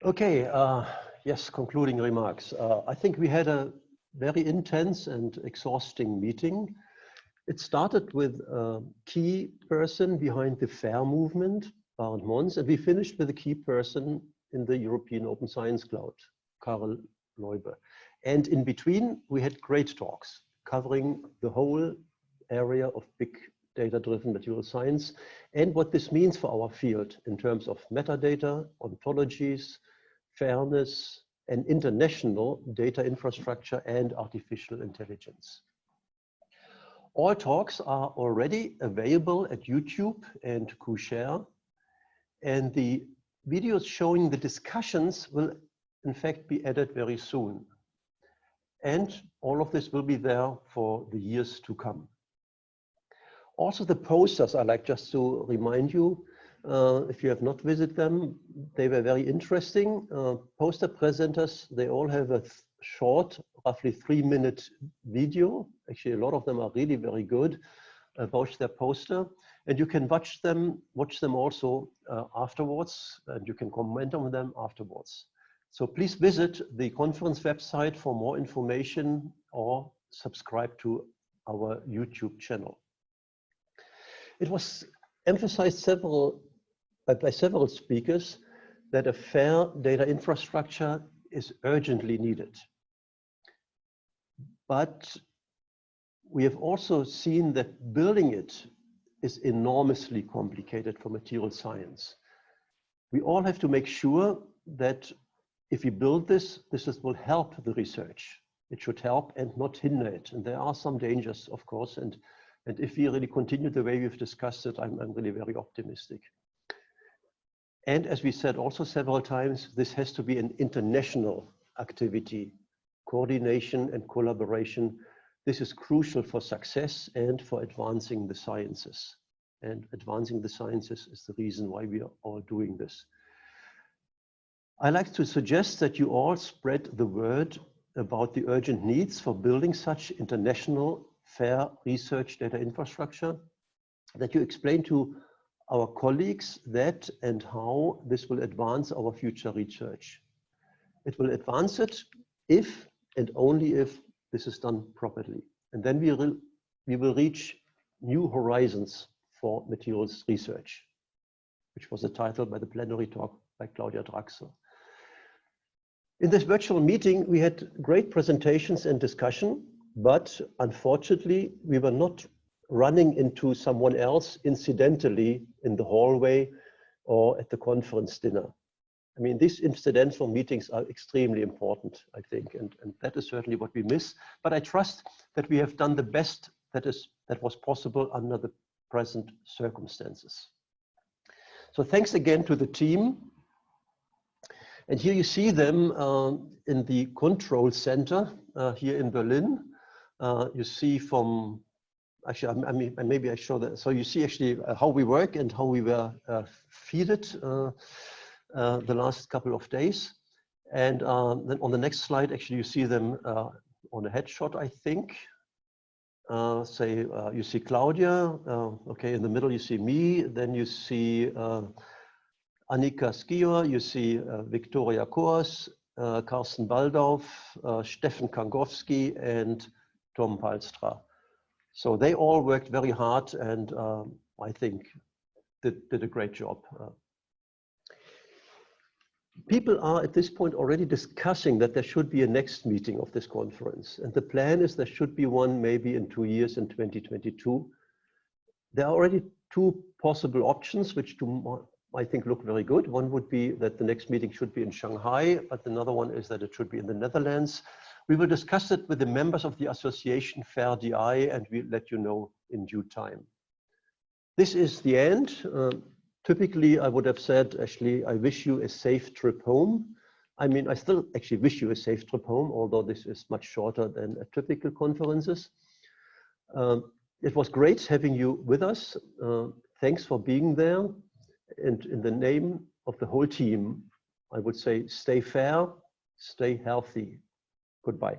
Okay, yes, concluding remarks. I think we had a very intense and exhausting meeting. It started with a key person behind the FAIR movement, Barend Mons, and we finished with a key person in the European Open Science Cloud, Karel Leube. And in between, we had great talks covering the whole area of big data-driven material science and what this means for our field in terms of metadata, ontologies, fairness, and international data infrastructure and artificial intelligence. All talks are already available at YouTube and Kushare, and the videos showing the discussions will in fact be added very soon. And all of this will be there for the years to come. Also the posters, I'd like just to remind you, if you have not visited them, they were very interesting. Poster presenters, they all have a short, roughly 3-minute video. Actually, a lot of them are really very good about their poster. And you can watch them also afterwards, and you can comment on them afterwards. So please visit the conference website for more information or subscribe to our YouTube channel. It was emphasized by several speakers that a fair data infrastructure is urgently needed. But we have also seen that building it is enormously complicated for material science. We all have to make sure that if we build this will help the research. It should help and not hinder it. And there are some dangers, of course. And if we really continue the way we've discussed it, I'm really very optimistic. And as we said also several times, this has to be an international activity. Coordination and collaboration. This is crucial for success and for advancing the sciences. And advancing the sciences is the reason why we are all doing this. I like to suggest that you all spread the word about the urgent needs for building such international fair research data infrastructure, that you explain to our colleagues that and how this will advance our future research. It will advance it if and only if this is done properly. And then we will reach new horizons for materials research, which was the title by the plenary talk by Claudia Draxler. In this virtual meeting, we had great presentations and discussion, but unfortunately, we were not running into someone else incidentally in the hallway or at the conference dinner. I mean, these incidental meetings are extremely important, I think, and that is certainly what we miss. But I trust that we have done the best that was possible under the present circumstances. So thanks again to the team. And here you see them in the control center here in Berlin. You see from, actually, I mean, maybe I show that. So you see actually how we work and how we were feeded the last couple of days. And then on the next slide, actually, you see them on a headshot, I think. You see Claudia, okay, in the middle you see me, then you see Annika Skior, you see Victoria Kors, Carsten Baldauf, Steffen Kangowski, and Tom Palstra. So they all worked very hard and I think did a great job. People are at this point already discussing that there should be a next meeting of this conference. And the plan is there should be one maybe in 2 years in 2022. There are already 2 possible options, which I think look very good. One would be that the next meeting should be in Shanghai, but another one is that it should be in the Netherlands. We will discuss it with the members of the association FAIR-DI and we'll let you know in due time. This is the end. Typically, I would have said, actually, I wish you a safe trip home. I mean, I still actually wish you a safe trip home, although this is much shorter than a typical conferences. It was great having you with us. Thanks for being there. And in the name of the whole team, I would say stay fair, stay healthy. Goodbye.